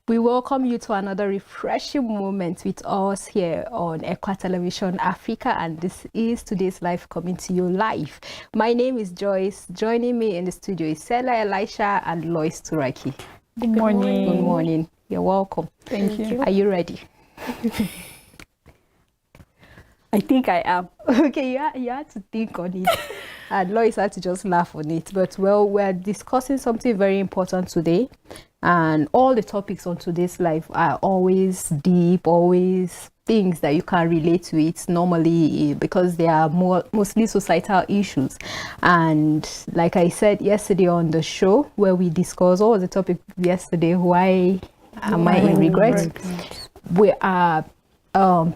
We welcome you to another refreshing moment with us here on Equa Television Africa, and this is today's live coming to you live. My name is Joyce. Joining me in the studio is Sela Elisha and Lois Turaki. Good morning. Good morning. You're welcome. Thank you. Are you ready? I think I am. Okay, you had to think on it. And Lois had to just laugh on it. But well, we're discussing something very important today. And all the topics on today's live are always deep, always things that you can relate to it normally, because they are mostly societal issues. And like I said yesterday on the show where we discussed, what was the topic yesterday? Why am I in regret? We are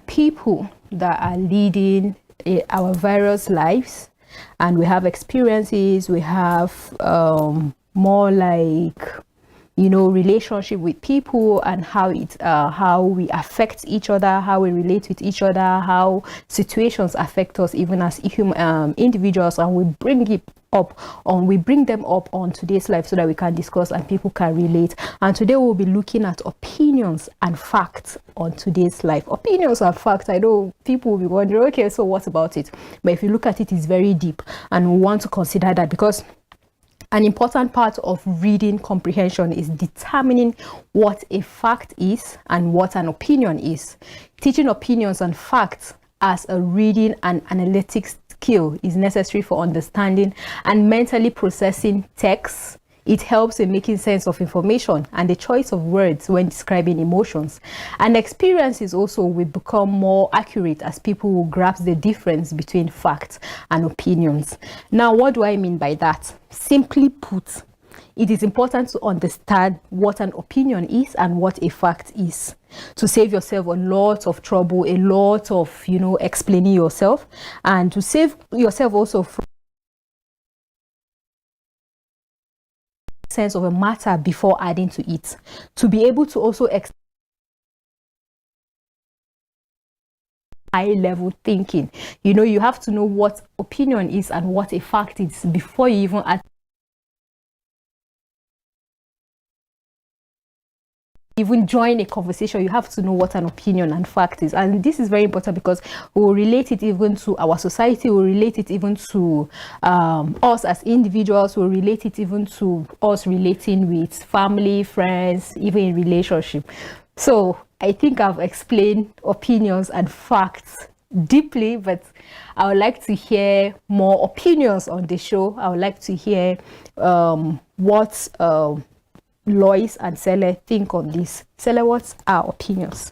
people that are leading our various lives, and we have experiences, we have more like, you know, relationship with people and how we affect each other, how we relate with each other, how situations affect us even as individuals, and we bring them up on today's life so that we can discuss and people can relate. And today we'll be looking at opinions and facts on today's life. Opinions and facts, I know people will be wondering, okay, so what about it? But if you look at it, it's very deep, and we want to consider that because an important part of reading comprehension is determining what a fact is and what an opinion is. Teaching opinions and facts as a reading and analytic skill is necessary for understanding and mentally processing texts. It helps in making sense of information and the choice of words when describing emotions. And experiences also will become more accurate as people will grasp the difference between facts and opinions. Now, what do I mean by that? Simply put, it is important to understand what an opinion is and what a fact is, to save yourself a lot of trouble, a lot of, explaining yourself, and to save yourself also from sense of a matter before adding to it, to be able to also high level thinking. You have to know what opinion is and what a fact is before you even join a conversation. You have to know what an opinion and fact is, and this is very important because we will relate it even to our society, we will relate it even to us as individuals, we will relate it even to us relating with family, friends, even in relationship. So I think I've explained opinions and facts deeply, but I would like to hear more opinions on the show. I would like to hear what Lois and Sele think on this. Sele, what's our opinions?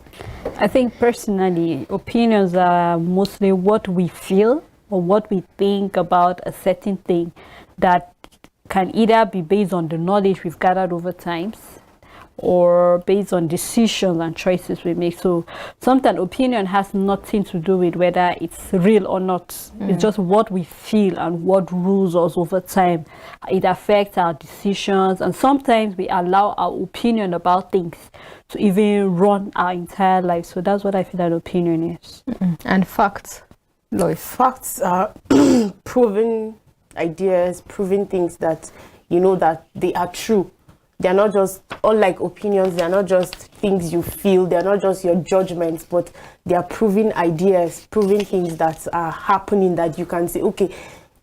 I think personally, opinions are mostly what we feel or what we think about a certain thing that can either be based on the knowledge we've gathered over time or based on decisions and choices we make. So sometimes opinion has nothing to do with whether it's real or not. It's just what we feel and what rules us over time. It affects our decisions, and sometimes we allow our opinion about things to even run our entire life. So that's what I feel an opinion is. And facts, Lois? Facts are proven ideas, proven things that that they are true. They're not just, unlike opinions, they're not just things you feel, they're not just your judgments, but they are proven ideas, proven things that are happening that you can say, okay,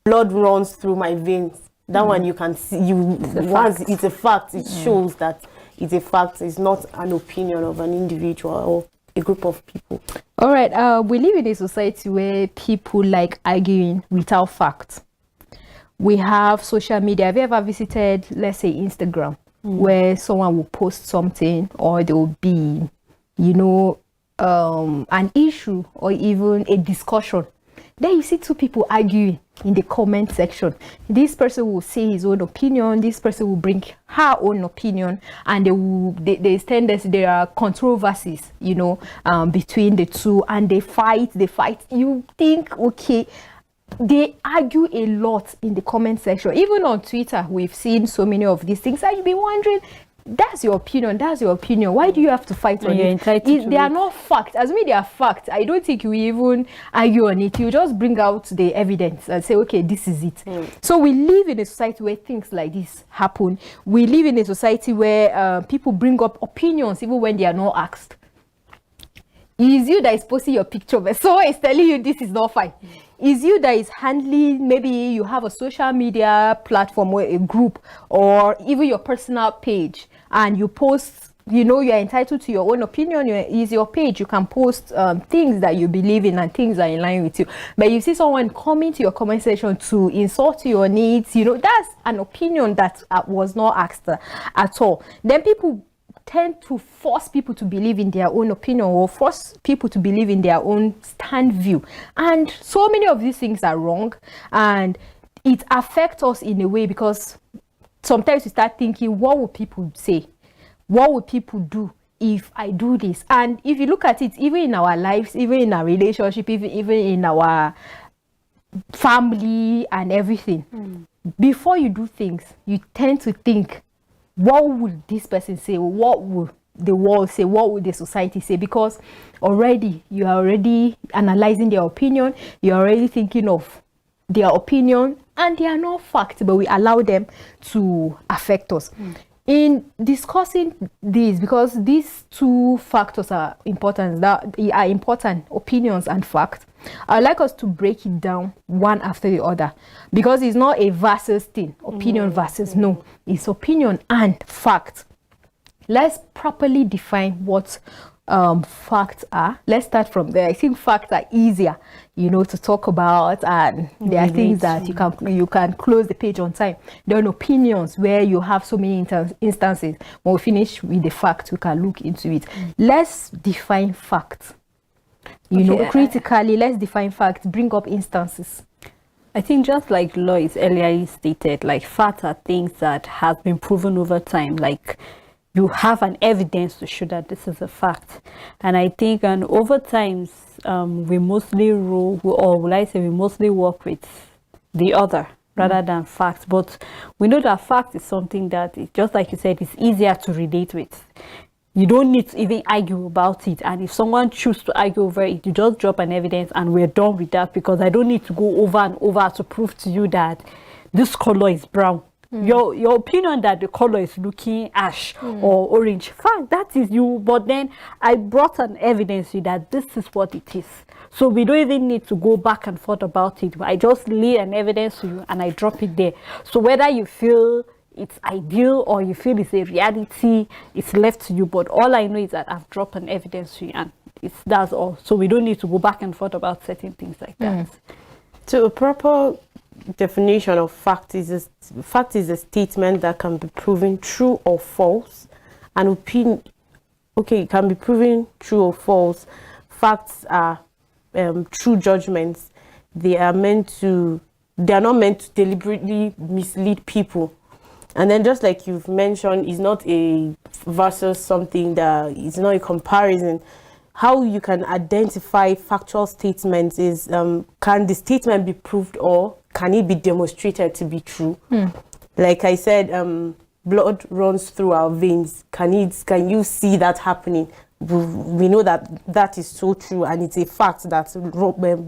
blood runs through my veins. That one you can see, it's a fact. It shows that it's a fact. It's not an opinion of an individual or a group of people. All right, we live in a society where people like arguing without facts. We have social media. Have you ever visited, let's say, Instagram? Where someone will post something, or there will be, an issue or even a discussion. Then you see two people arguing in the comment section. This person will say his own opinion, this person will bring her own opinion, and there are controversies, between the two, and they fight. You think, okay, they argue a lot in the comment section. Even on Twitter, we've seen so many of these things. I've been wondering, that's your opinion. That's your opinion. Why do you have to fight on you're it? entitled to They are it. not facts. As me, they are facts. I don't think you even argue on it. You just bring out the evidence and say, okay, this is it. So we live in a society where things like this happen. We live in a society where people bring up opinions even when they are not asked. Is you that is posting your picture, but someone is telling you this is not fine. Is you that is handling, maybe you have a social media platform or a group or even your personal page and you post, you know, you're entitled to your own opinion. Is your page. You can post things that you believe in and things that are in line with you. But you see someone coming to your comment section to insult your needs, you know, that's an opinion that was not asked at all. Then people tend to force people to believe in their own opinion or force people to believe in their own stand view, and so many of these things are wrong, and it affects us in a way because sometimes you start thinking, what will people say, what will people do if I do this? And if you look at it, even in our lives, even in our relationship, even in our family and everything, before you do things, you tend to think, what would this person say? What would the world say? What would the society say? Because already you are already analyzing their opinion. You're already thinking of their opinion, and they are not facts, but we allow them to affect us. In discussing this, because these two factors are important, opinions and facts, I'd like us to break it down one after the other, because it's not a versus thing, opinion versus no, it's opinion and fact. Let's properly define what facts are. Let's start from there. I think facts are easier, you know, to talk about, and there are things that you can close the page on time. There are opinions where you have so many instances. When we finish with the facts, we can look into it. Let's define facts. You know, critically, let's define facts, bring up instances. I think just like Lois earlier stated, like facts are things that have been proven over time. Like you have an evidence to show that this is a fact. And I think, and over times, we mostly we mostly work with the other rather than facts. But we know that fact is something that, just like you said, it's easier to relate with. You don't need to even argue about it. And if someone chooses to argue over it, you just drop an evidence and we're done with that, because I don't need to go over and over to prove to you that this color is brown. Your opinion that the color is looking ash or orange, fine, that is you. But then I brought an evidence to you that this is what it is. So we don't even need to go back and forth about it. I just lay an evidence to you and I drop it there. So whether you feel it's ideal or you feel it's a reality, it's left to you. But all I know is that I've dropped an evidence to you, and that's all. So we don't need to go back and forth about certain things like that. So a proper definition of fact is a statement that can be proven true or false. An opinion, okay, it can be proven true or false. Facts are true judgments. They are not meant to deliberately mislead people. And then, just like you've mentioned, it's not a versus something, that it's not a comparison. How you can identify factual statements is, can the statement be proved or can it be demonstrated to be true? Like I said, blood runs through our veins. Can you see that happening? We know that is so true, and it's a fact that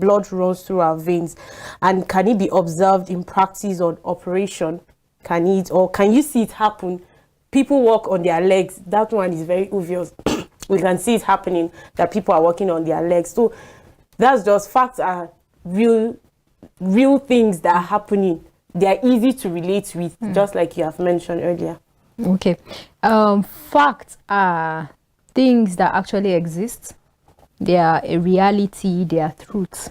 blood runs through our veins. And can it be observed in practice or operation? Can you see it happen? People walk on their legs. That one is very obvious. We can see it happening, that people are walking on their legs. So that's just, facts are real things that are happening. They are easy to relate with, just like you have mentioned earlier. Okay. Facts are things that actually exist. They are a reality. They are truths.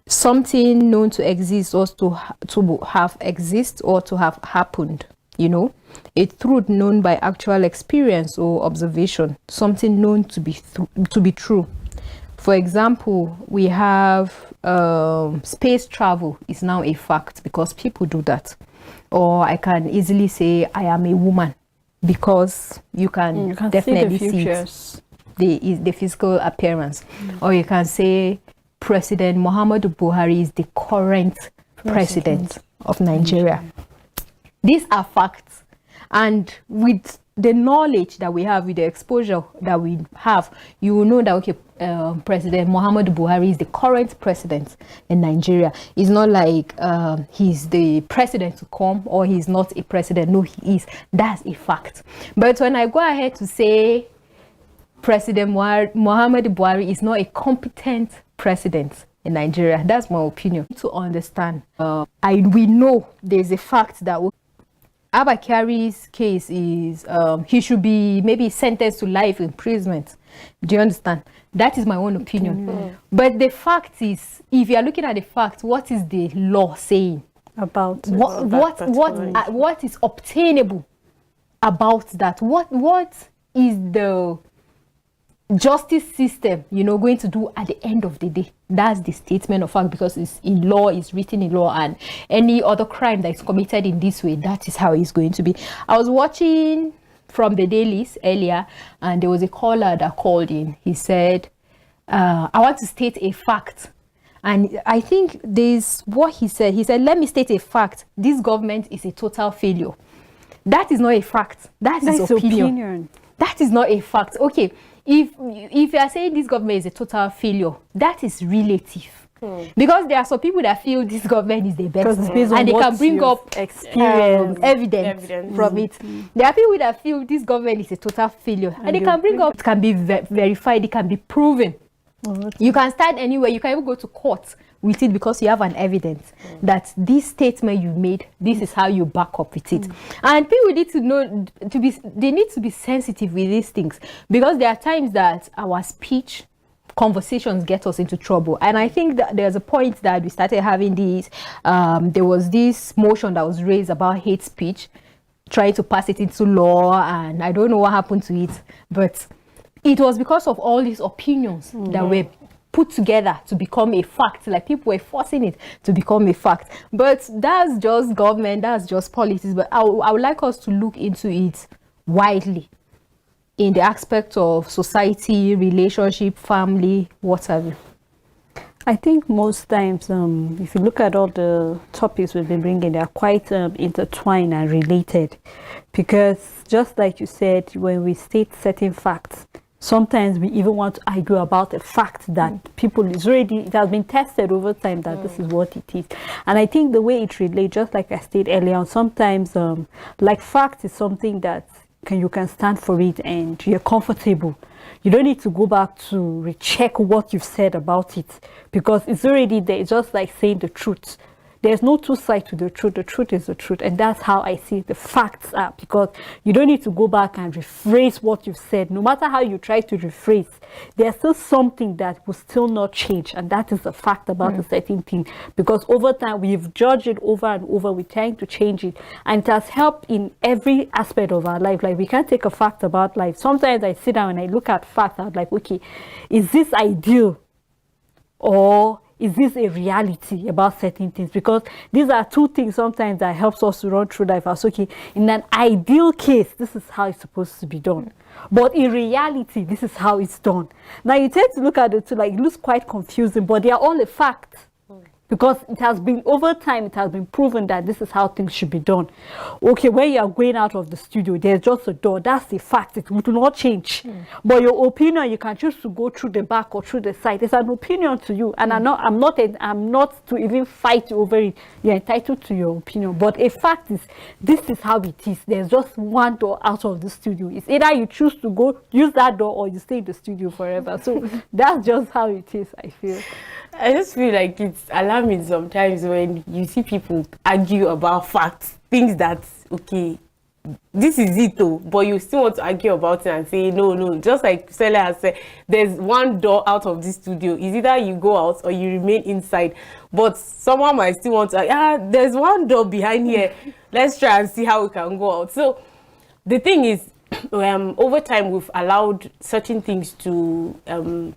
Something known to exist or to have exist or to have happened, you know, a truth known by actual experience or observation, something known to be true. For example, we have space travel is now a fact because people do that. Or I can easily say I am a woman because you can definitely see the physical appearance. Or you can say President Muhammadu Buhari is the current president of Nigeria. These are facts, and with the knowledge that we have, with the exposure that we have, you will know that, okay, President Muhammadu Buhari is the current president in Nigeria. It's not like he's the president to come, or he's not a president. No, he is. That's a fact. But when I go ahead to say President Muhammadu Buhari is not a competent president in Nigeria, that's my opinion. To understand, we know there's a fact that Abba Kyari's case is he should be maybe sentenced to life imprisonment. Do you understand? That is my own opinion. But the fact is, if you are looking at the fact, what is the law saying about what is obtainable about that? What is the justice system, going to do at the end of the day? That's the statement of fact, because it's in law, it's written in law, and any other crime that is committed in this way, that is how it's going to be. I was watching from the dailies earlier, and there was a caller that called in. He said, I want to state a fact. And I think this what he said. He said, let me state a fact. This government is a total failure. That is not a fact. That's his opinion. That is not a fact. Okay. If you are saying this government is a total failure, that is relative. Because there are some people that feel this government is the best, and they can bring up evidence from it. There are people that feel this government is a total failure, and they can bring up, it can be verified, it can be proven. You can start anywhere. You can even go to court with it, because you have an evidence that this statement you made, this is how you back up with it. And people need to know, they need to be sensitive with these things, because there are times that our speech conversations get us into trouble. And I think that there's a point that we started having these, there was this motion that was raised about hate speech, trying to pass it into law, and I don't know what happened to it, but it was because of all these opinions that were put together to become a fact. Like, people were forcing it to become a fact. But that's just government, that's just politics. But I would like us to look into it widely, in the aspect of society, relationship, family, what have you. I think most times, if you look at all the topics we've been bringing, they're quite intertwined and related. Because just like you said, when we state certain facts, sometimes we even want to argue about a fact that people is already, it has been tested over time that this is what it is. And I think the way it relates, just like I stated earlier, sometimes like fact is something that you can stand for it and you're comfortable. You don't need to go back to recheck what you've said about it, because it's already there. It's just like saying the truth. There's no two sides to the truth. The truth is the truth. And that's how I see the facts are, because you don't need to go back and rephrase what you've said. No matter how you try to rephrase, there's still something that will still not change. And that is a fact about a certain thing. Because over time, we've judged it over and over. We're trying to change it. And it has helped in every aspect of our life. Like, we can't take a fact about life. Sometimes I sit down and I look at facts. I'm like, okay, is this ideal? Or is this a reality about certain things? Because these are two things sometimes that helps us to run through life as, okay, in an ideal case, this is how it's supposed to be done. But in reality, this is how it's done. Now, you tend to look at it, like, it looks quite confusing, but they are all a fact. Because it has been, over time, it has been proven that this is how things should be done. Okay, when you are going out of the studio, there's just a door. That's the fact. It will not change. But your opinion, you can choose to go through the back or through the side. It's an opinion to you. And I'm not to even fight over it. You're entitled to your opinion. But a fact is, this is how it is. There's just one door out of the studio. It's either you choose to go use that door, or you stay in the studio forever. So that's just how it is, I feel. I just feel like it's alarming sometimes when you see people argue about facts, things that, okay, this is it though, but you still want to argue about it and say, no. Just like Sele has said, there's one door out of this studio. It's either you go out or you remain inside. But someone might still want to, there's one door behind here. Let's try and see how we can go out. So the thing is, over time, we've allowed certain things to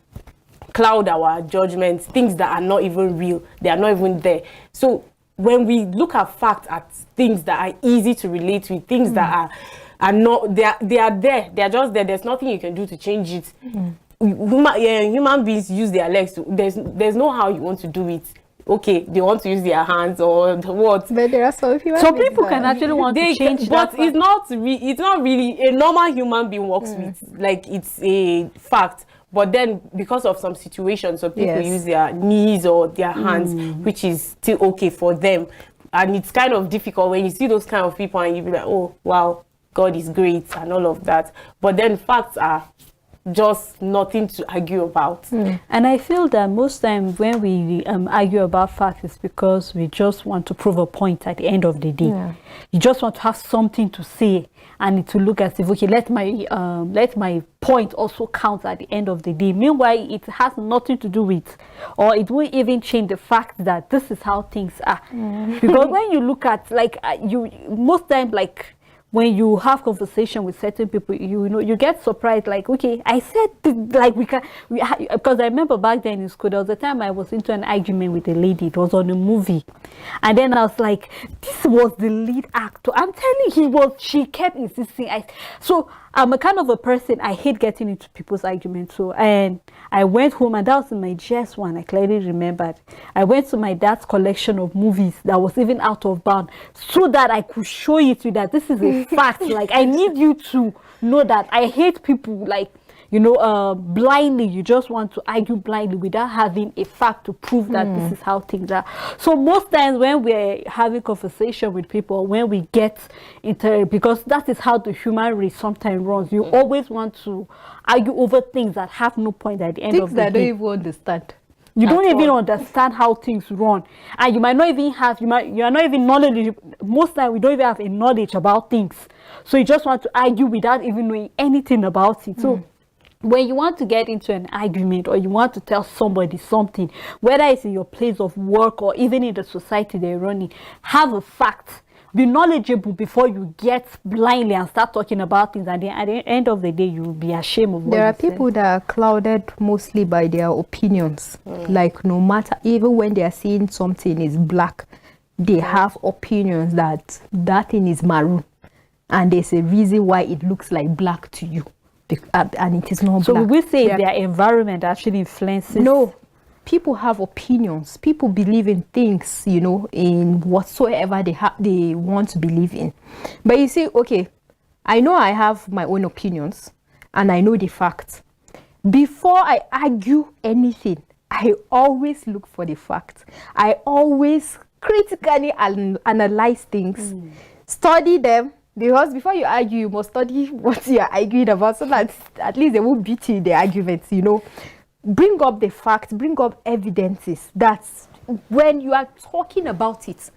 cloud our judgments, things that are not even real, they are not even there. So when we look at facts, at things that are easy to relate with, things that are not, they are there, they are just there, there's nothing you can do to change it. Human beings use their legs there's no how you want to do it. okay, they want to use their hands or what. But there are some people. So people can actually want to change but that. it's not really a normal human being works with, like, it's a fact. But then because of some situations, so people use their knees or their hands, which is still okay for them. And it's kind of difficult when you see those kind of people and you be like, oh wow, God is great and all of that. But then facts are just nothing to argue about. And I feel that most times when we argue about facts, it's because we just want to prove a point at the end of the day. You just want to have something to say, and to look as if, okay, let my point also count at the end of the day. Meanwhile, it has nothing to do with, or it won't even change the fact that this is how things are. Because when you look at, like, most times, like, when you have conversation with certain people, you get surprised, like, okay, I said, like, because I remember back then in school, there was a time I was into an argument with a lady. It was on a movie. And then I was like, this was the lead actor. I'm telling you, she kept insisting. So I'm a kind of a person, I hate getting into people's arguments. So, and I went home, and that was in my GS1, I clearly remembered. I went to my dad's collection of movies that was even out of bound, so that I could show you to that this is a fact. Like, I need you to know that I hate people, like, blindly. You just want to argue blindly without having a fact to prove that this is how things are. So most times when we're having conversation with people, when we get into, because that is how the human race sometimes runs, you always want to argue over things that have no point at the end of the day. Things that don't even understand. You don't even understand how things run, and you might not even have, you are not even knowledgeable. Most times we don't even have a knowledge about things, so you just want to argue without even knowing anything about it. So when you want to get into an argument, or you want to tell somebody something, whether it's in your place of work or even in the society they're running, have a fact. Be knowledgeable before you get blindly and start talking about things. And then at the end of the day, you will be ashamed of what There are you say. people that are clouded mostly by their opinions. Like, no matter, even when they are seeing something is black, they have opinions that thing is maroon. And there's a reason why it looks like black to you. And it is not So black. we say their environment actually influences. No, people have opinions. People believe in things, in whatsoever they want to believe in. But you see, okay, I know I have my own opinions, and I know the facts. Before I argue anything, I always look for the facts. I always critically analyze things, study them. Because before you argue, you must study what you are arguing about, so that at least they won't beat you in the arguments, Bring up the facts, bring up evidences, that when you are talking about it,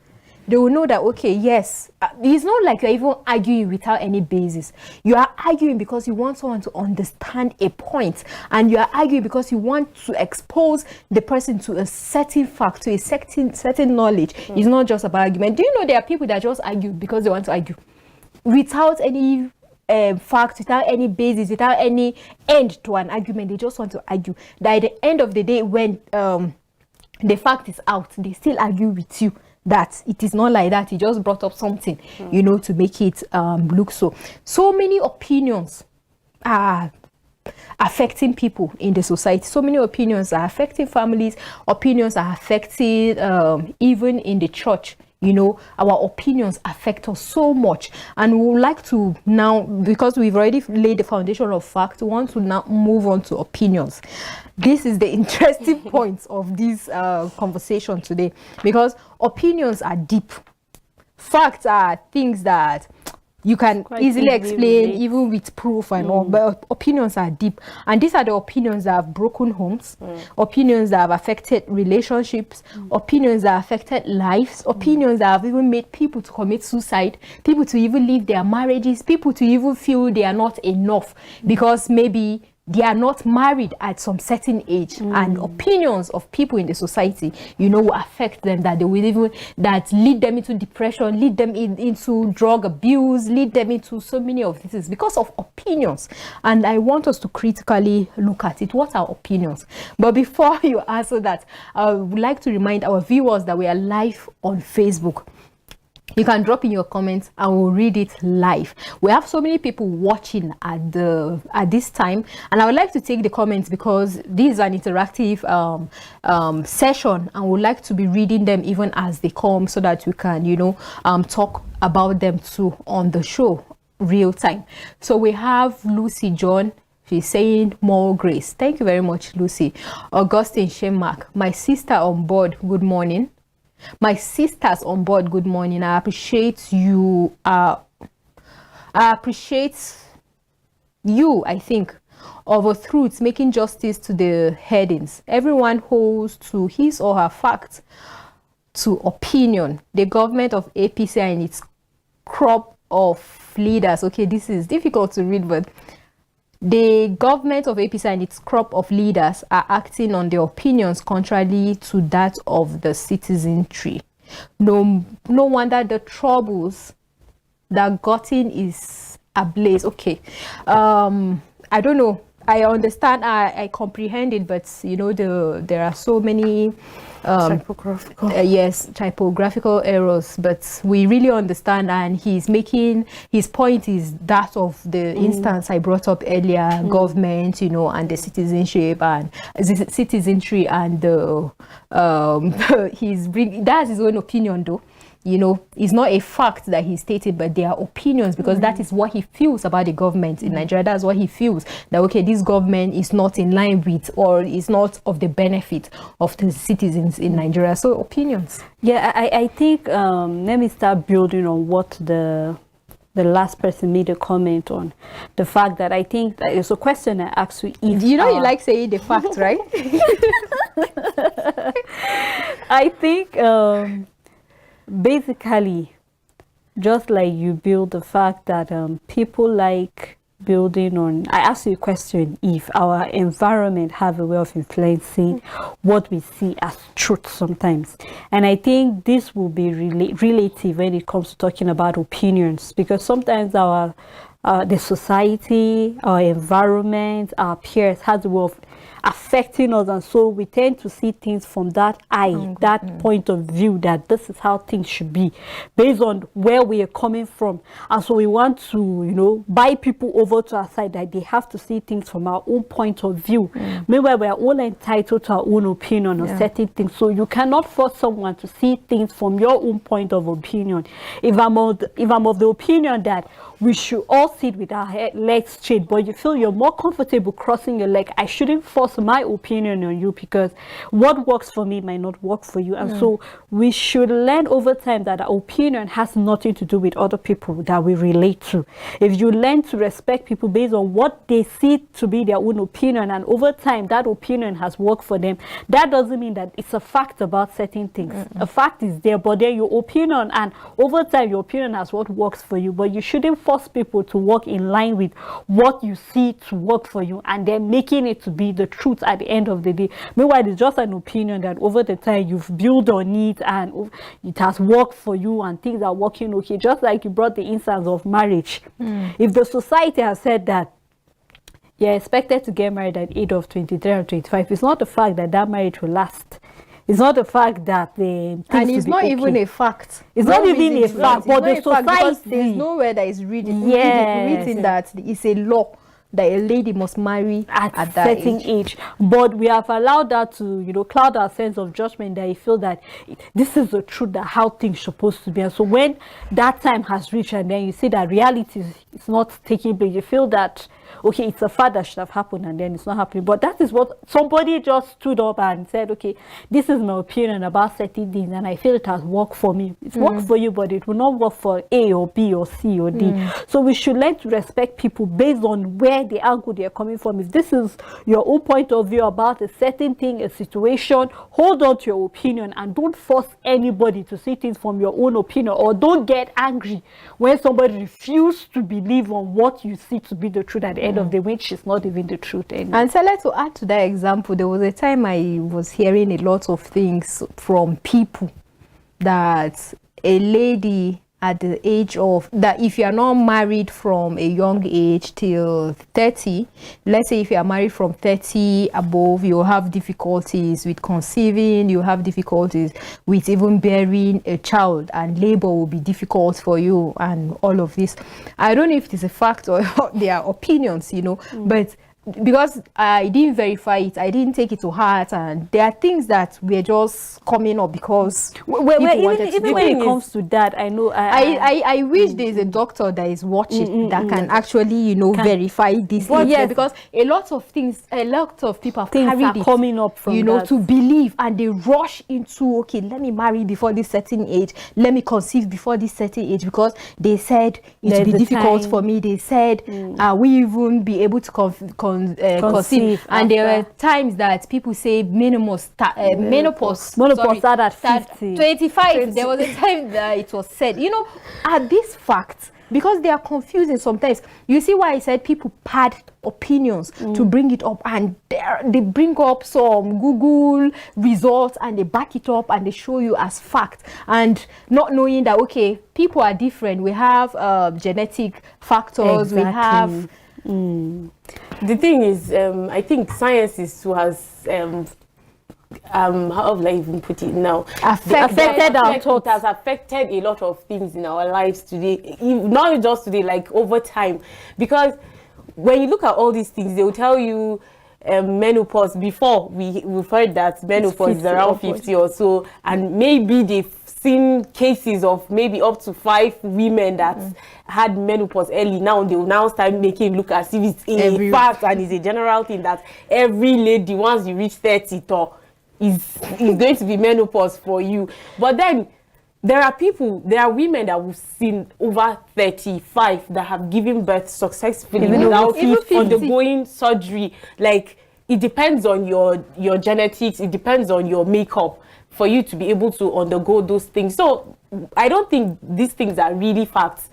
they will know that, okay, yes, it's not like you're even arguing without any basis. You are arguing because you want someone to understand a point, and you are arguing because you want to expose the person to a certain fact, to a certain knowledge. It's not just about argument. Do you know there are people that just argue because they want to argue? Without any fact, without any basis, without any end to an argument. They just want to argue. That at the end of the day, when the fact is out, they still argue with you that it is not like that. He just brought up something, to make it look so. So many opinions are affecting people in the society. So many opinions are affecting families. Opinions are affecting even in the church. Our opinions affect us so much, and we would like to now, because we've already laid the foundation of fact, we want to now move on to opinions. This is the interesting point of this conversation today, because opinions are deep. Facts are things that you can easily explain, even with proof and all, but opinions are deep. And these are the opinions that have broken homes, opinions that have affected relationships, opinions that have affected lives, opinions that have even made people to commit suicide, people to even leave their marriages, people to even feel they are not enough because maybe they are not married at some certain age, and opinions of people in the society, will affect them, that they will even, that lead them into depression, lead them into drug abuse, lead them into so many of these because of opinions. And I want us to critically look at it. What are opinions? But before you answer that, I would like to remind our viewers that we are live on Facebook. You can drop in your comments and we'll read it live. We have so many people watching at this time, and I would like to take the comments because this is an interactive session, and we'd like to be reading them even as they come so that we can, you know, talk about them too on the show real time. So we have Lucy John. She's saying more grace. Thank you very much, Lucy. Augustine Shemak, my sister on board, good morning. My sisters on board, good morning. I appreciate you. I appreciate you, I think, of a truth, making justice to the headings. Everyone holds to his or her fact, to opinion. The government of APC and its crop of leaders. Okay, this is difficult to read, but the government of APC and its crop of leaders are acting on their opinions contrary to that of the citizenry. No wonder the troubles that gotten is ablaze. Okay, I don't know. I understand. I comprehend it, but you know, there are so many typographical typographical errors, but we really understand, and he's making his point is that of the instance I brought up earlier, government, you know, and the citizenship and citizenry, and the that's his own opinion though. You know, it's not a fact that he stated, but they are opinions, because that is what he feels about the government in Nigeria. That's what he feels, that okay, this government is not in line with, or is not of the benefit of the citizens in Nigeria. So opinions. Yeah, I think let me start building on what the last person made a comment on, the fact that I think that it's a question I asked you. If you know, you like saying the fact, right? I think basically, just like you build the fact that people like building on, I asked you a question, if our environment have a way of influencing what we see as truth sometimes. And I think this will be relative when it comes to talking about opinions, because sometimes the society, our environment, our peers has a way of affecting us, and so we tend to see things from that eye, that point of view, that this is how things should be based on where we are coming from. And so we want to, you know, buy people over to our side that they have to see things from our own point of view. Meanwhile, we are all entitled to our own opinion on certain things, so you cannot force someone to see things from your own point of opinion. If I'm of the opinion that we should all sit with our legs straight, but you feel you're more comfortable crossing your leg, I shouldn't force my opinion on you, because what works for me might not work for you. And so we should learn over time that our opinion has nothing to do with other people that we relate to. If you learn to respect people based on what they see to be their own opinion, and over time that opinion has worked for them, that doesn't mean that it's a fact about certain things. A fact is there, but then your opinion, and over time your opinion has what works for you, but you shouldn't force people to work in line with what you see to work for you, and then making it to be the truth at the end of the day. Meanwhile, it's just an opinion that over the time you've built on it, and it has worked for you, and things are working okay. Just like you brought the instance of marriage. If the society has said that you're expected to get married at the age of 23 or 25, it's not the fact that that marriage will last. It's not the fact that the and it's not even a fact. It's not even a fact, but the society. There's nowhere that is written that it's a law that a lady must marry at that certain age. But we have allowed that to, you know, cloud our sense of judgment, that you feel that this is the truth, that how things are supposed to be. And so when that time has reached, and then you see that reality is not taking place, you feel that okay, it's a fact that should have happened, and then it's not happening. But that is what somebody just stood up and said, okay, this is my opinion about certain things, and I feel it has worked for me. It's worked for you, but it will not work for A or B or C or D. So we should learn to respect people based on where the angle they are coming from. If this is your own point of view about a certain thing, a situation, hold on to your opinion, and don't force anybody to see things from your own opinion, or don't get angry when somebody refuses to believe on what you see to be the truth at the end of the day, which is not even the truth anymore. And so let's add to that example, there was a time I was hearing a lot of things from people that a lady at the age of that, if you are not married from a young age till 30, let's say if you are married from 30 above, you'll have difficulties with conceiving, you have difficulties with even bearing a child, and labor will be difficult for you, and all of this. I don't know if it is a fact or their opinions, but because I didn't verify it, I didn't take it to heart, and there are things that were just coming up because even when it comes to that, I know I wish there's a doctor that is watching that can actually verify this. Yes, because a lot of people have carried it, coming up from to believe, and they rush into, okay, let me marry before this certain age, let me conceive before this certain age, because they said it will be difficult for me. They said we even be able to conceive, and there were times that people say menopause started at 50, 25. 20. There was a time that it was said, are these facts? Because they are confusing sometimes. You see why I said people pad opinions to bring it up, and they bring up some Google results and they back it up and they show you as fact, and not knowing that, okay, people are different. We have genetic factors. Exactly. We have the thing is, I think science is who has how will I even put it now? Affected our thoughts. It has affected a lot of things in our lives today, not just today, like over time. Because when you look at all these things, they will tell you menopause. Before, we've heard that menopause is around 50 or so, and maybe they've seen cases of maybe up to 5 women that had menopause early. Now they will now start making it look as if it's a fact, and it's a general thing that every lady, once you reach 30 is going to be menopause for you. But then there are women that we've seen over 35 that have given birth successfully without undergoing surgery. Like, it depends on your genetics, it depends on your makeup for you to be able to undergo those things. So I don't think these things are really facts.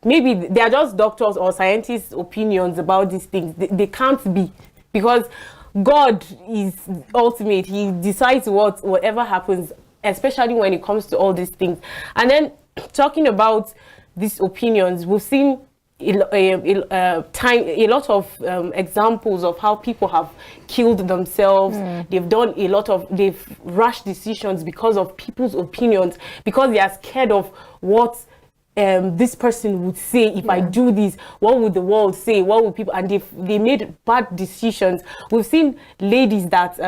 Maybe they are just doctors or scientists' opinions about these things. They can't be, because God is ultimate. He decides whatever happens, especially when it comes to all these things. And then talking about these opinions, we've seen a lot of examples of how people have killed themselves. They've rushed decisions because of people's opinions, because they are scared of what this person would say if I do this. What would the world say? What would people? And they made bad decisions. We've seen ladies that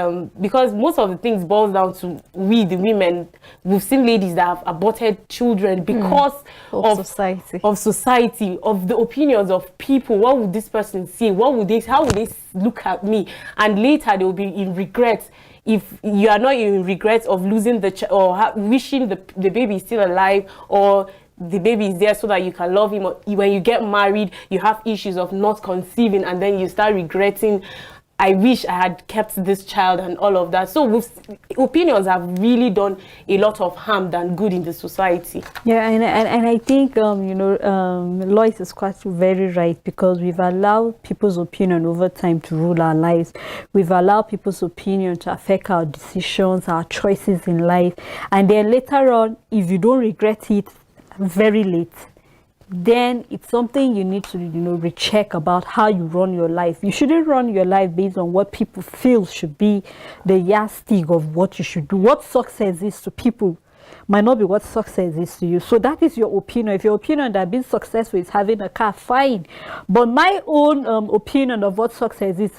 because most of the things boils down to we, the women. We've seen ladies that have aborted children because of society, of the opinions of people. What would this person say? How would they look at me? And later they will be in regret. If you are not in regret of losing the child, or wishing the baby is still alive, or the baby is there so that you can love him, or when you get married you have issues of not conceiving, and then you start regretting, I wish I had kept this child, and all of that. So opinions have really done a lot of harm than good in the society. Yeah, and I think Lois is quite very right, because we've allowed people's opinion over time to rule our lives. We've allowed people's opinion to affect our decisions, our choices in life, and then later on, if you don't regret it very late, then it's something you need to recheck about how you run your life. You shouldn't run your life based on what people feel should be the yardstick of what you should do. What success is to people might not be what success is to you. So that is your opinion. If your opinion that being successful is having a car, fine. But my own opinion of what success is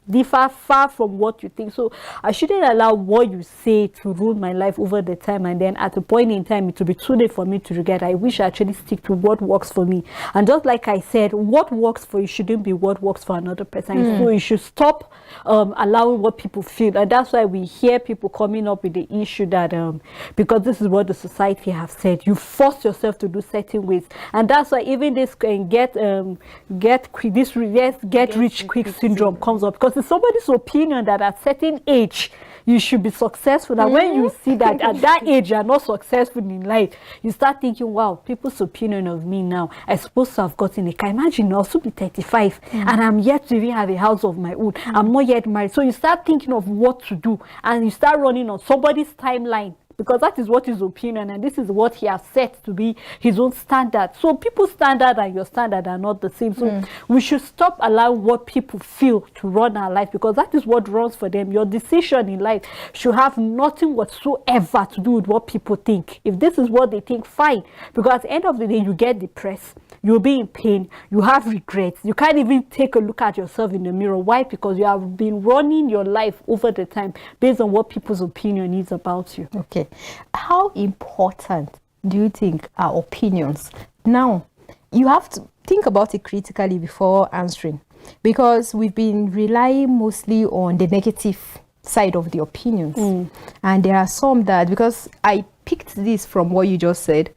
differ far from what you think. So I shouldn't allow what you say to rule my life over the time, and then at a point in time it will be too late for me to regret. I wish I actually stick to what works for me. And just like I said, what works for you shouldn't be what works for another person. So you should stop allowing what people feel. And that's why we hear people coming up with the issue that because this is what the society have said, you force yourself to do certain ways, and that's why even this can get rich quick syndrome comes up, because it's somebody's opinion that at certain age you should be successful. And when you see that at that age you are not successful in life, you start thinking, wow, people's opinion of me now, I supposed to have gotten a car. Imagine I'll also be 35 and I'm yet to even have a house of my own. I'm not yet married. So you start thinking of what to do, and you start running on somebody's timeline, because that is what his opinion, and this is what he has set to be his own standard. So people's standard and your standard are not the same. So we should stop allowing what people feel to run our life, because that is what runs for them. Your decision in life should have nothing whatsoever to do with what people think. If this is what they think, fine, because at the end of the day you get depressed, you'll be in pain, you have regrets, you can't even take a look at yourself in the mirror. Why? Because you have been running your life over the time based on what people's opinion is about you. Okay, how important do you think are opinions? Now, you have to think about it critically before answering, because we've been relying mostly on the negative side of the opinions, and there are some that, because I picked this from what you just said,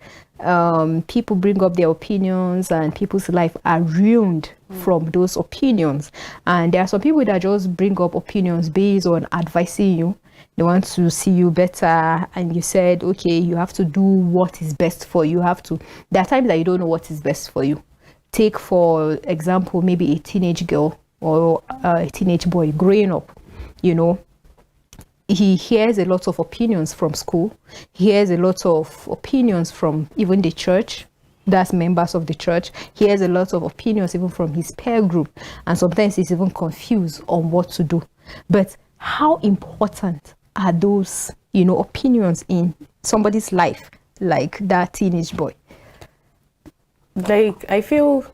people bring up their opinions and people's life are ruined from those opinions. And there are some people that just bring up opinions based on advising you. They want to see you better, and you said, okay, you have to do what is best for you. There are times that you don't know what is best for you. Take, for example, maybe a teenage girl or a teenage boy growing up, he hears a lot of opinions from school. He hears a lot of opinions from even the church, that's members of the church. He hears a lot of opinions even from his peer group, and sometimes he's even confused on what to do. But how important are those, opinions in somebody's life, like that teenage boy? Like, I feel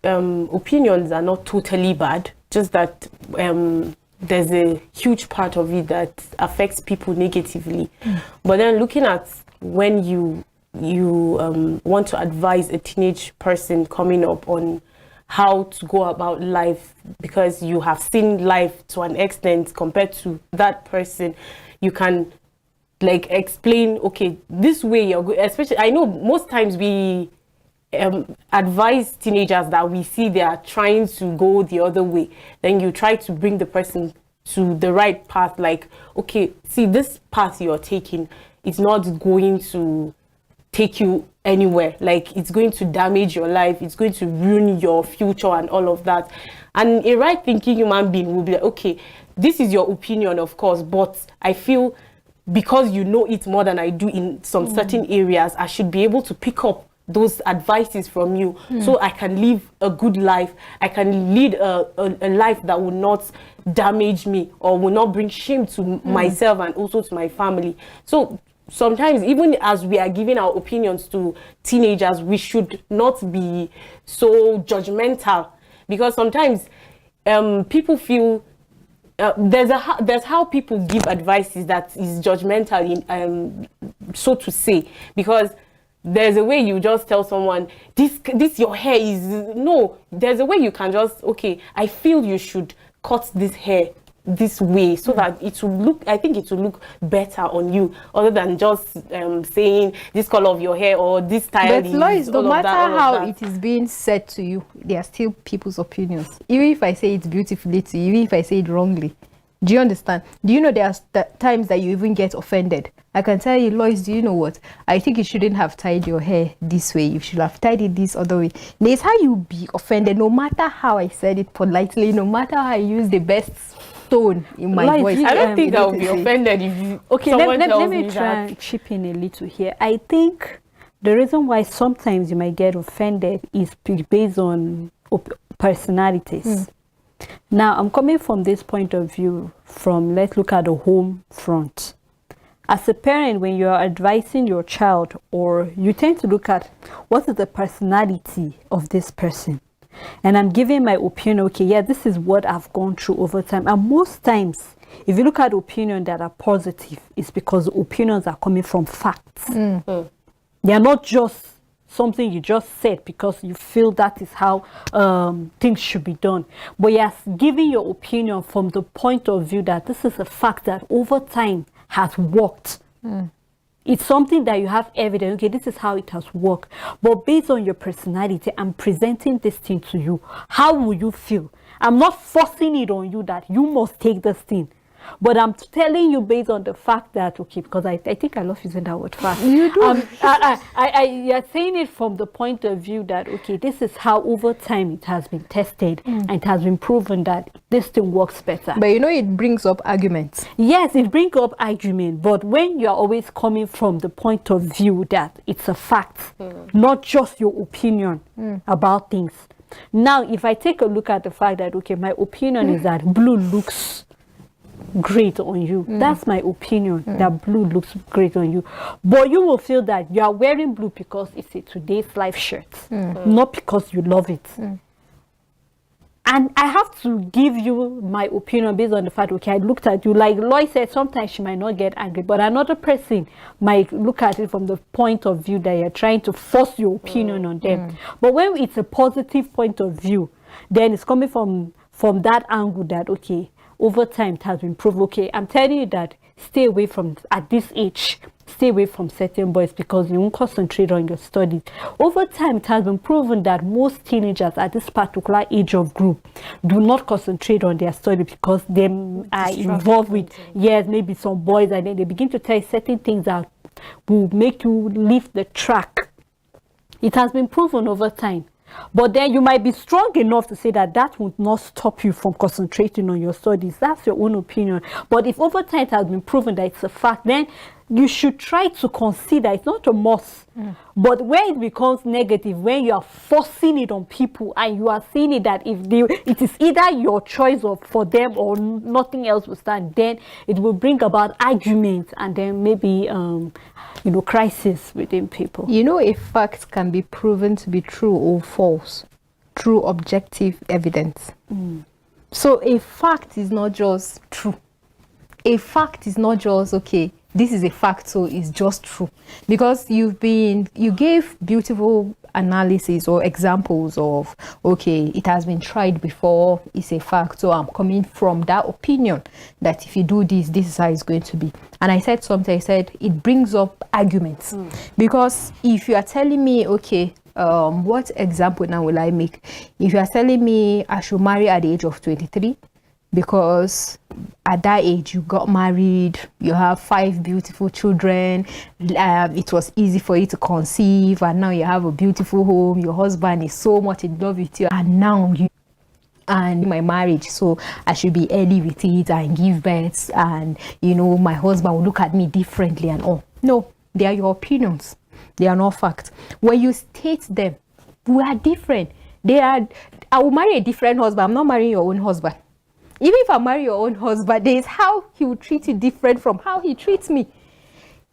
opinions are not totally bad, just that there's a huge part of it that affects people negatively. But then looking at when you want to advise a teenage person coming up on how to go about life, because you have seen life to an extent compared to that person, you can like explain, okay, this way you're good. Especially, I know most times we advise teenagers that we see they are trying to go the other way. Then you try to bring the person to the right path. Like, okay, see, this path you're taking is not going to take you anywhere. Like, it's going to damage your life. It's going to ruin your future and all of that. And a right thinking human being will be like, okay, this is your opinion, of course, but I feel because you know it more than I do in some certain areas, I should be able to pick up those advices from you, so I can live a good life. I can lead a life that will not damage me or will not bring shame to myself and also to my family. So sometimes, even as we are giving our opinions to teenagers, we should not be so judgmental, because sometimes people feel there's how people give advices that is judgmental, so to say, because there's a way you just tell someone, this your hair is, no, there's a way you can just, okay, I feel you should cut this hair this way so that it will look, I think it will look better on you, other than just saying this color of your hair or this style. But Lois, no matter how it is being said to you, they are still people's opinions. Even if I say it beautifully to you, even if I say it wrongly. Do you understand? Do you know there are times that you even get offended? I can tell you, Lois, do you know what? I think you shouldn't have tied your hair this way. You should have tied it this other way. There's how you be offended, no matter how I said it politely, no matter how I use the best tone in my voice. I don't think I would be offended if you. Okay, let me try and chip in a little here. I think the reason why sometimes you might get offended is based on personalities. Now, I'm coming from this point of view from, let's look at the home front. As a parent, when you are advising your child, or you tend to look at what is the personality of this person. And I'm giving my opinion, okay, yeah, this is what I've gone through over time. And most times, if you look at opinions that are positive, it's because the opinions are coming from facts. They are not just something you just said because you feel that is how things should be done. But yes, giving your opinion from the point of view that this is a fact that over time has worked. It's something that you have evidence, okay, this is how it has worked. But based on your personality, I'm presenting this thing to you. How will you feel? I'm not forcing it on you that you must take this thing. But I'm telling you based on the fact that, okay, because I think I love using that word fact. You do. You're saying it from the point of view that, okay, this is how over time it has been tested and it has been proven that this thing works better. But you know, it brings up arguments. Yes, it brings up argument, but when you're always coming from the point of view that it's a fact, not just your opinion about things. Now, if I take a look at the fact that, okay, my opinion is that blue looks great on you. That's my opinion, that blue looks great on you. But you will feel that you are wearing blue because it's a Today's Life shirt, not because you love it. And I have to give you my opinion based on the fact, okay, I looked at you, like Loy said, sometimes she might not get angry, but another person might look at it from the point of view that you're trying to force your opinion on them. But when it's a positive point of view, then it's coming from that angle that, okay, over time it has been proved, okay, I'm telling you that stay away from, at this age, stay away from certain boys because you won't concentrate on your studies. Over time, it has been proven that most teenagers at this particular age of group do not concentrate on their study because they are involved with, yes, maybe some boys, and then they begin to tell you certain things that will make you leave the track. It has been proven over time. But then you might be strong enough to say that that would not stop you from concentrating on your studies. That's your own opinion. But if over time it has been proven that it's a fact, then you should try to consider, it's not a must, but where it becomes negative, when you are forcing it on people and you are seeing it that it is either your choice for them or nothing else will stand, then it will bring about arguments and then maybe crisis within people. You know, a fact can be proven to be true or false through objective evidence. So a fact is not just true. A fact is not just, okay, this is a fact, so it's just true. Because you gave beautiful analysis or examples of, okay, it has been tried before, it's a fact, so I'm coming from that opinion that if you do this, this is how it's going to be. And I said something, I said it brings up arguments. Because if you are telling me, okay, what example now will I make? If you are telling me I should marry at the age of 23, because at that age you got married, you have 5 beautiful children, it was easy for you to conceive, and now you have a beautiful home, your husband is so much in love with you, and now you and my marriage, so I should be early with it and give birth, and my husband will look at me differently and all. No, they are your opinions, they are not facts. When you state them, we are different. I will marry a different husband. I'm not marrying your own husband. Even if I marry your own husband, there is how he will treat you different from how he treats me.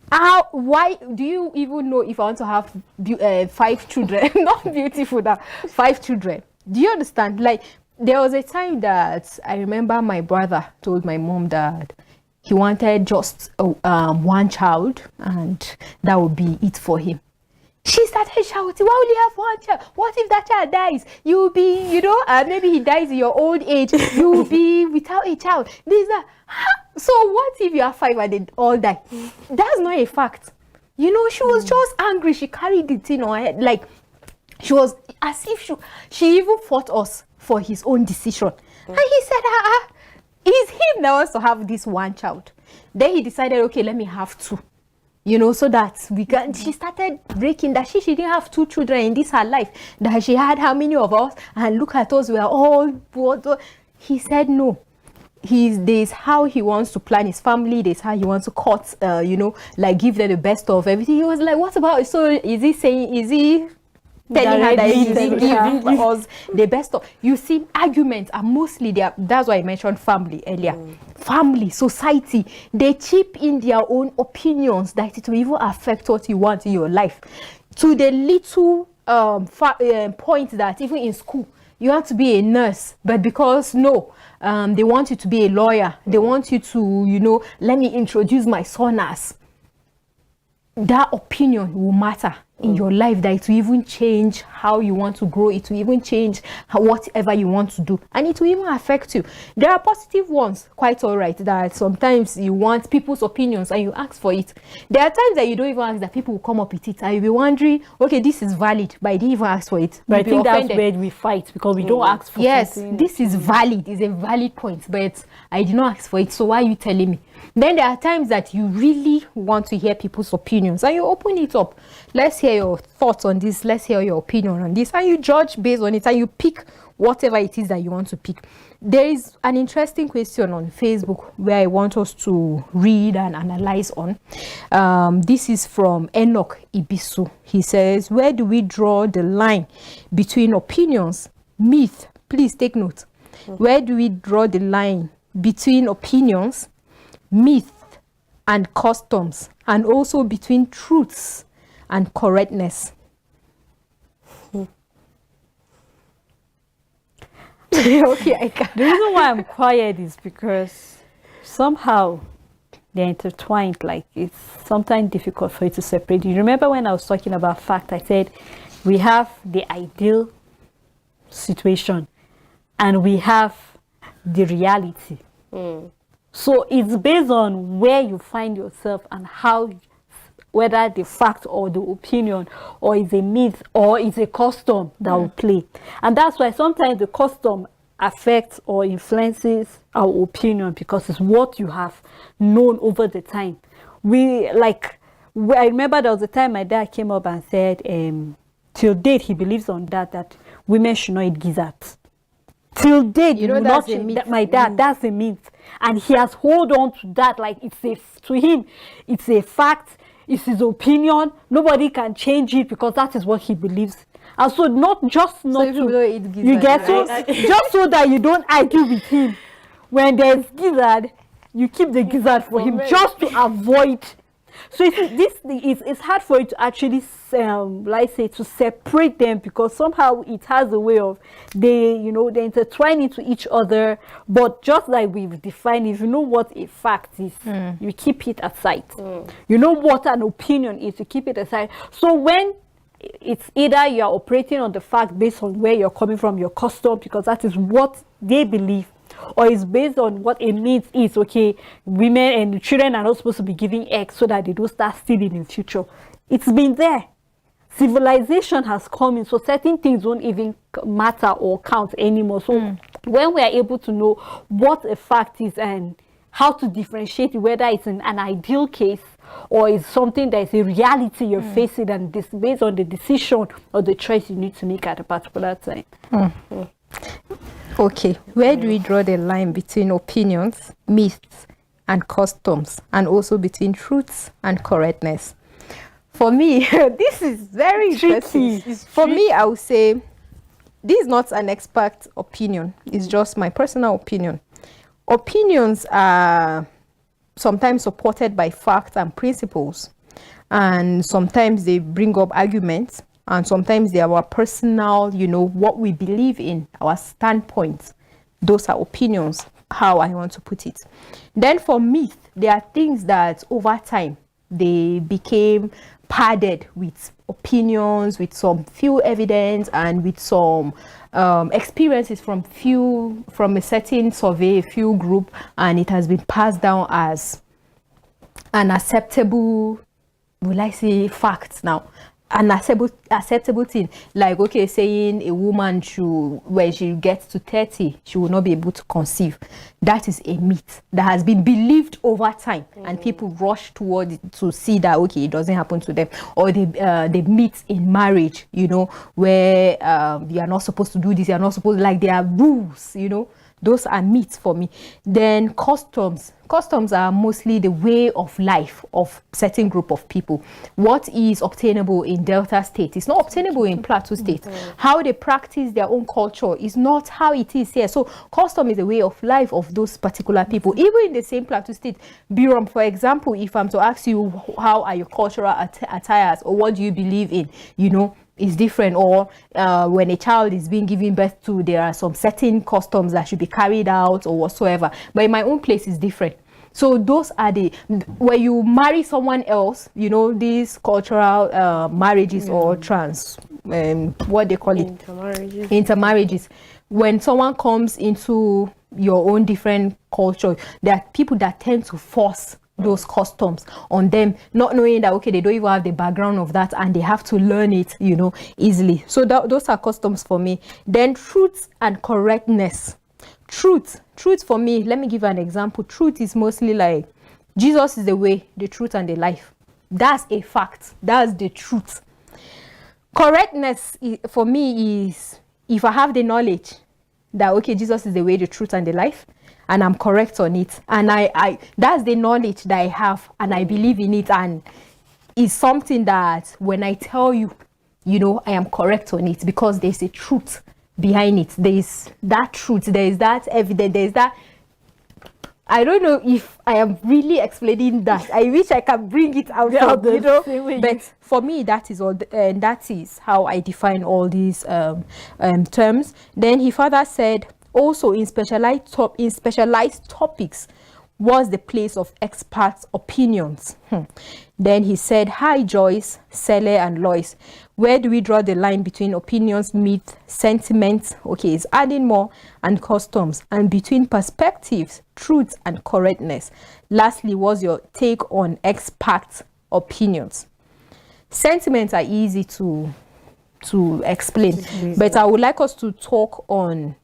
Why do you even know if I want to have 5 children? Not beautiful, that 5 children. Do you understand? Like, there was a time that I remember my brother told my mom that he wanted just one child, and that would be it for him. She started shouting, why will you have one child? What if that child dies? You will be, maybe he dies in your old age. You will be without a child. So what if you have 5 and they all die? That's not a fact. She was just angry. She carried the thing on her head. Like, she was as if she even fought us for his own decision. And he said, it's him that wants to have this one child. Then he decided, okay, let me have 2. So that we can. She started breaking that she didn't have 2 children in this her life. That she had how many of us? And look at us, we are all poor. He said no. There's how he wants to plan his family. There's how he wants to cut. Like give them the best of everything. He was like, what about it? So is he telling her that he's giving us the best of? You see, arguments are mostly there. That's why I mentioned family earlier. Family, society, they chip in their own opinions that it will even affect what you want in your life. To the little point that even in school, you want to be a nurse, but because they want you to be a lawyer. They want you to, let me introduce my son as. That opinion will matter in your life, that it will even change how you want to grow. It will even change whatever you want to do, and it will even affect you. There are positive ones, quite all right, that sometimes you want people's opinions and you ask for it. There are times that you don't even ask, that people will come up with it and you'll be wondering, okay, this is valid, but I didn't even ask for it. But I think that's where we fight, because we don't ask for yes, something. this is valid, it's a valid point, but I did not ask for it, so why are you telling me? Then there are times that you really want to hear people's opinions and you open it up. Let's hear your thoughts on this. Let's hear your opinion on this. And you judge based on it and you pick whatever it is that you want to pick. There is an interesting question on Facebook where I want us to read and analyze on. This is from Enoch Ibisu. He says, where do we draw the line between opinions, myth? Please take note. Where do we draw the line between opinions, myth, and customs, and also between truths and correctness? Okay, I can. The reason why I'm quiet is because somehow they're intertwined. Like, it's sometimes difficult for you to separate. You remember when I was talking about fact, I said we have the ideal situation and we have the reality. So it's based on where you find yourself and how, whether the fact or the opinion or is a myth or is a custom that will play. And that's why sometimes the custom affects or influences our opinion because it's what you have known over the time. I remember there was a time my dad came up and said, till date he believes on that women should not eat gizzards. Till date, you know, that's a myth. My dad, that's a myth, and he has hold on to that like to him it's a fact, it's his opinion, nobody can change it because that is what he believes. And so just so that you don't argue with him when there's gizzard, you keep the gizzard for him just to avoid. So it's hard for you to actually to separate them because somehow it has a way of they intertwine into each other. But just like we've defined, if you know what a fact is, you keep it aside. You know what an opinion is, you keep it aside. So when it's either you're operating on the fact based on where you're coming from, your custom, because that is what they believe, or it's based on what a myth is. Okay, women and children are not supposed to be giving eggs so that they don't start stealing in future. It's been there. Civilization has come in, so certain things don't even matter or count anymore. So when we are able to know what a fact is and how to differentiate whether it's an ideal case or it's something that is a reality you're facing, and this based on the decision or the choice you need to make at a particular time. Okay, where do we draw the line between opinions, myths, and customs, and also between truths and correctness? For me, this is very interesting. For me, I would say this is not an expert opinion. It's just my personal opinion. Opinions are sometimes supported by facts and principles, and sometimes they bring up arguments, and sometimes they are our personal, what we believe in, our standpoints. Those are opinions, how I want to put it. Then for myth, there are things that over time they became padded with opinions, with some few evidence, and with some experiences from a certain survey, a few group, and it has been passed down as an acceptable, will I say, fact now. An acceptable thing, like, okay, saying a woman when she gets to 30, she will not be able to conceive. That is a myth that has been believed over time, and people rush toward it to see that, okay, it doesn't happen to them. Or they meet in marriage, where you are not supposed to do this, you are not supposed to, like, there are rules, Those are myths for me. Then customs are mostly the way of life of certain group of people. What is obtainable in Delta State is not obtainable in Plateau State. How they practice their own culture is not how it is here. So custom is a way of life of those particular people. Even in the same Plateau State, Biram, for example, if I'm to ask you how are your cultural attires or what do you believe in, is different. Or when a child is being given birth to, there are some certain customs that should be carried out or whatsoever. But in my own place is different. So those are where you marry someone else, these cultural marriages or what they call it? Intermarriages. When someone comes into your own different culture, there are people that tend to force those customs on them, not knowing that, okay, they don't even have the background of that and they have to learn it, easily. So those are customs for me. Then truth and correctness. Truth for me, let me give an example. Truth is mostly like Jesus is the way, the truth, and the life. That's a fact. That's the truth. Correctness for me is if I have the knowledge that, okay, Jesus is the way, the truth, and the life, and I'm correct on it, and I that's the knowledge that I have, and I believe in it, and it's something that when I tell you, you know, I am correct on it because there's a truth behind it. There's that truth, there's that evidence, there's that. I don't know if I am really explaining that. I wish I can bring it out, you know. But for me, that is all, and that is how I define all these terms. Then he further said, also in specialized topics, was the place of experts' opinions. Then he said, hi Joyce, Sele, and Lois. Where do we draw the line between opinions, myth, sentiments, okay, it's adding more, and customs, and between perspectives, truth, and correctness? Lastly, what's your take on expert opinions? Sentiments are easy to explain, but I would like us to talk on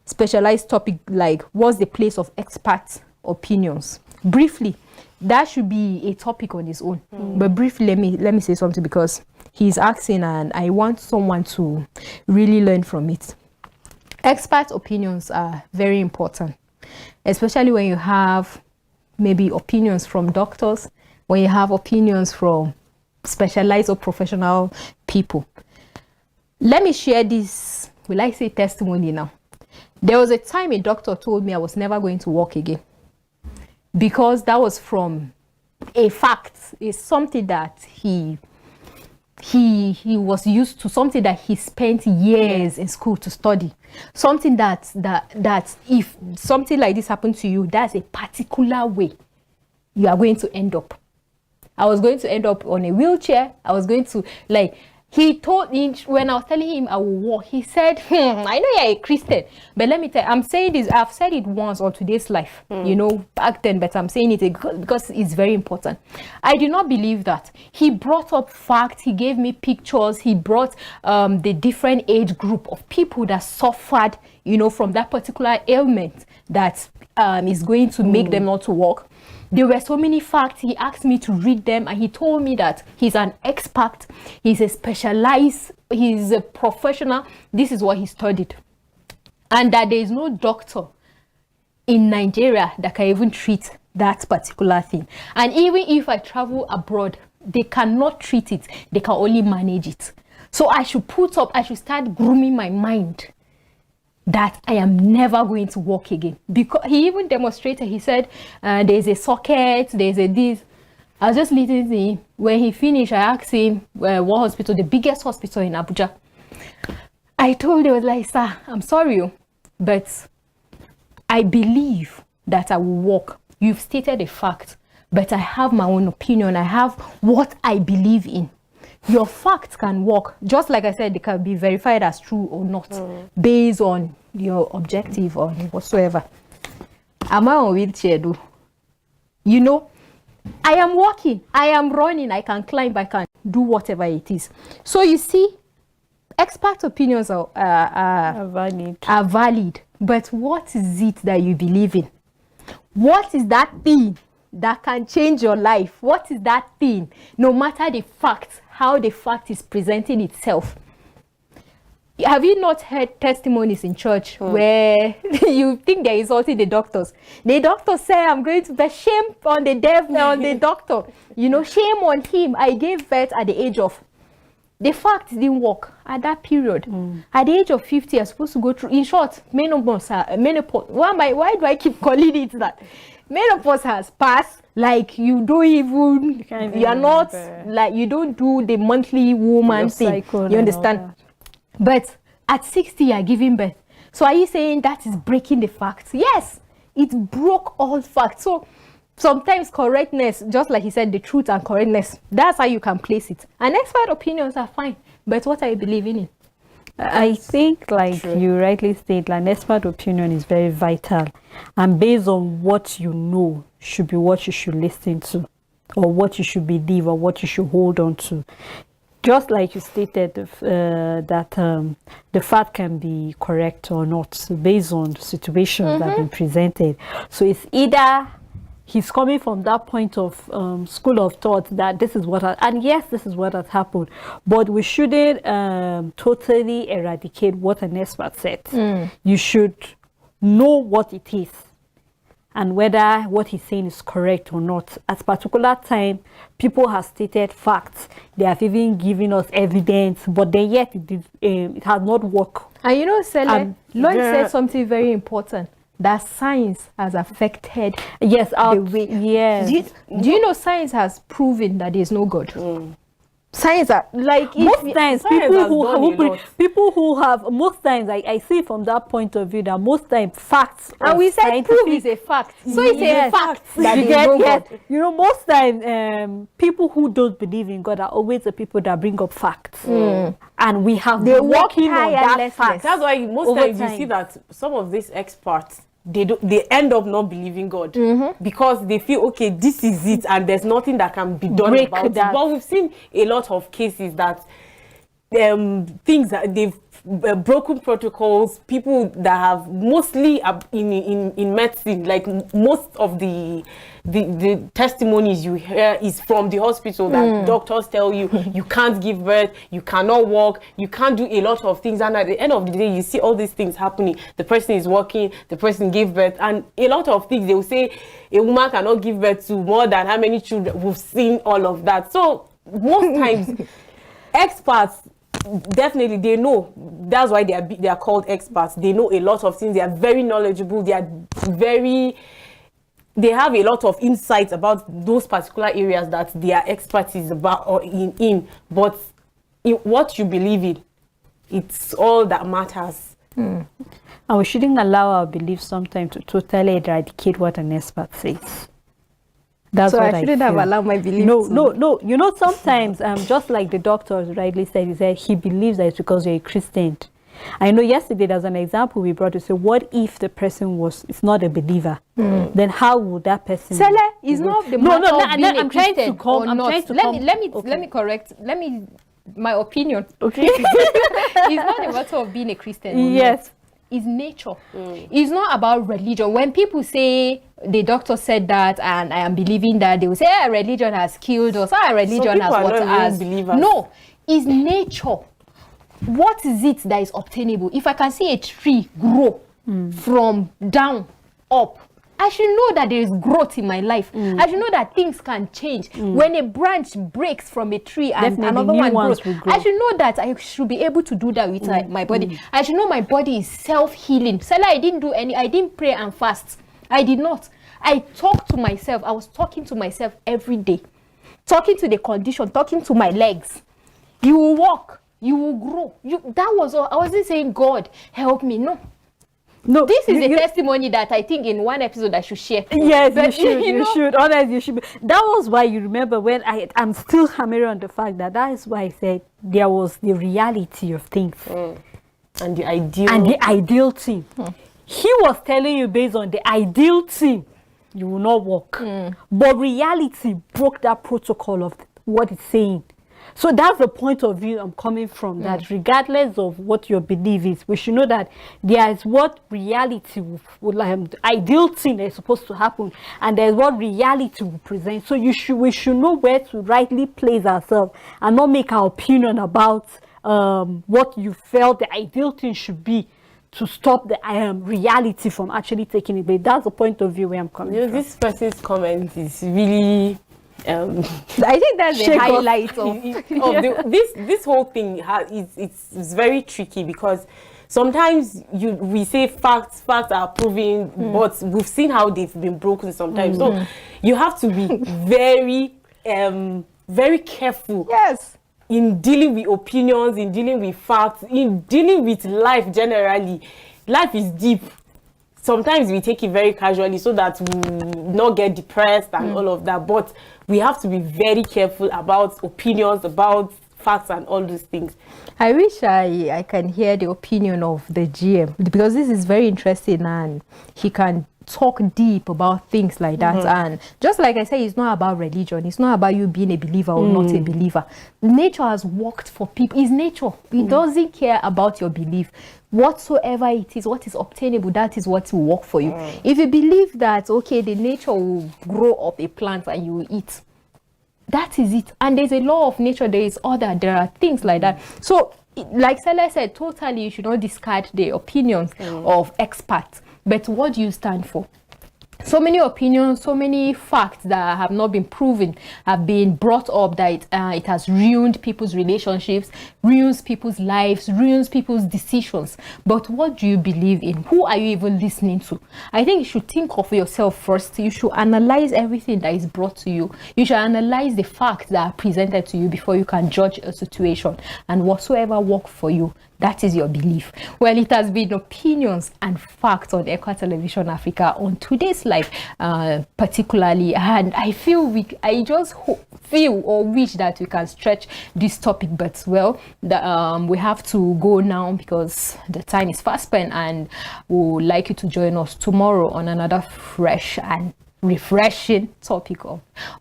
specialized topic, like what's the place of expert opinions. Briefly, that should be a topic on its own. But briefly, let me say something, because he's asking and I want someone to really learn from it. Expert opinions are very important, especially when you have maybe opinions from doctors, when you have opinions from specialized or professional people. Let me share this, will I say testimony now? There was a time a doctor told me I was never going to work again, because that was from a fact. It's something that he was used to, something that he spent years in school to study, something that if something like this happened to you, that's a particular way you are going to end up. I was going to end up on a wheelchair. I was going to, like, he told me, when I was telling him I will walk, he said, I know you're a Christian, but let me tell you, I'm saying this, I've said it once on Today's Life, you know, back then, but I'm saying it because it's very important. I do not believe that. He brought up facts, he gave me pictures, he brought the different age group of people that suffered, you know, from that particular ailment that is going to make them not to walk. There were so many facts. He asked me to read them, and he told me that he's an expert, he's a specialized, he's a professional. This is what he studied, and that there is no doctor in Nigeria that can even treat that particular thing. And even if I travel abroad, they cannot treat it, they can only manage it. So I should start grooming my mind that I am never going to walk again. Because he even demonstrated, he said, there's a socket, there's a this. I was just listening to him. When he finished, I asked him, what hospital, the biggest hospital in Abuja. I told him, I was like, sir, I'm sorry, but I believe that I will walk. You've stated a fact, but I have my own opinion. I have what I believe in. Your facts can work, just like I said, they can be verified as true or not, based on your objective or whatsoever. Am I on wheelchair though? You know, I am walking, I am running, I can climb, I can do whatever it is. So you see, expert opinions are valid, but what is it that you believe in? What is that thing that can change your life? What is that thing, no matter the facts, how the fact is presenting itself? Have you not heard testimonies in church where you think they're insulting the doctors? The doctor say, I'm going to be shame on the devil, on the doctor. You know, shame on him. I gave birth at the age of. The fact didn't work at that period. At the age of 50, you're supposed to go through, in short, menopause. Why do I keep calling it that? Menopause has passed. Like, you don't even, you are not, like, you don't do the monthly woman thing. You understand? But at 60, you are giving birth. So are you saying that is breaking the facts? Yes, it broke all facts. So sometimes correctness, just like he said, the truth and correctness, that's how you can place it. And expert opinions are fine, but what are you believing in? I think, like you rightly state, an expert opinion is very vital, and based on what you know should be what you should listen to, or what you should believe, or what you should hold on to. Just like you stated, that the fact can be correct or not based on the situations that have been presented. So it's either he's coming from that point of school of thought that this is what and yes, this is what has happened, but we shouldn't totally eradicate what an expert said. You should know what it is and whether what he's saying is correct or not. At particular time, people have stated facts. They have even given us evidence, but then yet it has not worked. And you know, Sele, Lloyd said something very important, that science has affected the way. Yes. Do you know science has proven that there's no God? Science are like most times people who have most times I see from that point of view that most times facts, and we said proof is a fact, so it's a fact that there's no God. You know, most times people who don't believe in God are always the people that bring up facts, and we have they been working on that fact. That's why most times you see that some of these experts, they end up not believing God because they feel, okay, this is it and there's nothing that can be done about it. But we've seen a lot of cases that things that they've broken protocols, people that have mostly in medicine, like most of the testimonies you hear is from the hospital that doctors tell you you can't give birth, you cannot walk, you can't do a lot of things, and at the end of the day you see all these things happening. The person is walking, the person gave birth, and a lot of things they will say a woman cannot give birth to more than how many children. We've seen all of that. So most times experts, definitely they know. That's why they are called experts. They know a lot of things. They are very knowledgeable. They have a lot of insights about those particular areas that they are expertise about or in. But what you believe in, it's all that matters. And we shouldn't allow our beliefs sometimes to totally eradicate what an expert says. That's so what I shouldn't have allowed my beliefs. No. You know, sometimes just like the doctor rightly said, he said he believes that it's because you're a Christian. I know yesterday there's an example we brought to say, what if the person is not a believer? Then how would that person? Sele is not the matter of being a Christian or not. Let me correct. My opinion. Okay. It's not a matter of being a Christian. Yes. It's nature. It's not about religion. When people say the doctor said that and I am believing that, they will say religion has killed us, religion has what has. No, it's nature. What is it that is obtainable? If I can see a tree grow from down up, I should know that there is growth in my life. I should know that things can change. When a branch breaks from a tree and another one grows, I should know that I should be able to do that with my body. I should know my body is self-healing. Sela, I didn't pray and fast. I did not. I talked to myself. I was talking to myself every day. Talking to the condition, talking to my legs. You will walk, you will grow. That was all. I wasn't saying, God, help me. No, this is a testimony that I think in one episode I should share. Yes, you should. Honestly, you should. That was why you remember when I'm still hammering on the fact that is why I said there was the reality of things. And the ideal thing. He was telling you based on the ideal thing, you will not walk. But reality broke that protocol of what it's saying. So that's the point of view I'm coming from, that regardless of what your belief is, we should know that there is what reality the ideal thing that is supposed to happen, and there's what reality will present. So we should know where to rightly place ourselves and not make our opinion about what you felt the ideal thing should be to stop the reality from actually taking it. But that's the point of view where I'm coming from. This person's comment is really... I think that's the highlight of this whole thing. It's very tricky because sometimes we say facts are proven, but we've seen how they've been broken sometimes. So you have to be very very careful. Yes. In dealing with opinions, in dealing with facts, in dealing with life generally. Life is deep. Sometimes we take it very casually so that we not get depressed and all of that. But we have to be very careful about opinions, about facts and all those things. I wish I can hear the opinion of the GM, because this is very interesting and he can talk deep about things like that. And just like I say, it's not about religion. It's not about you being a believer or not a believer. Nature has worked for people. It's nature. It doesn't care about your belief. Whatsoever it is, what is obtainable, that is what will work for you. If you believe that, okay, the nature will grow up a plant and you will eat, that is it. And there's a law of nature. There are things like that. So like Sele said, totally you should not discard the opinions of experts. But what do you stand for? So many opinions, so many facts that have not been proven have been brought up that it has ruined people's relationships, ruins people's lives, ruins people's decisions. But what do you believe in? Who are you even listening to? I think you should think of yourself first. You should analyze everything that is brought to you. You should analyze the facts that are presented to you before you can judge a situation. And whatsoever works for you, that is your belief. Well, it has been opinions and facts on Equa Television Africa on today's live, particularly. And I feel I just feel or wish that we can stretch this topic, but well, we have to go now because the time is fast spent, and we would like you to join us tomorrow on another fresh and refreshing topic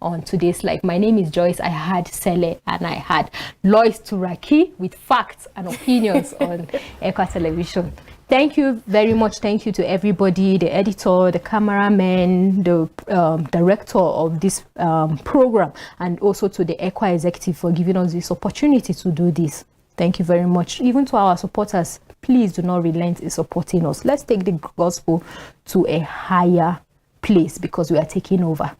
on today's life. My name is Joyce. I had Sele and I had Lois Turaki with facts and opinions on Equa Television. Thank you very much. Thank you to everybody, the editor, the cameraman, the director of this program, and also to the Equa executive for giving us this opportunity to do this. Thank you very much. Even to our supporters, please do not relent in supporting us. Let's take the gospel to a higher place because we are taking over.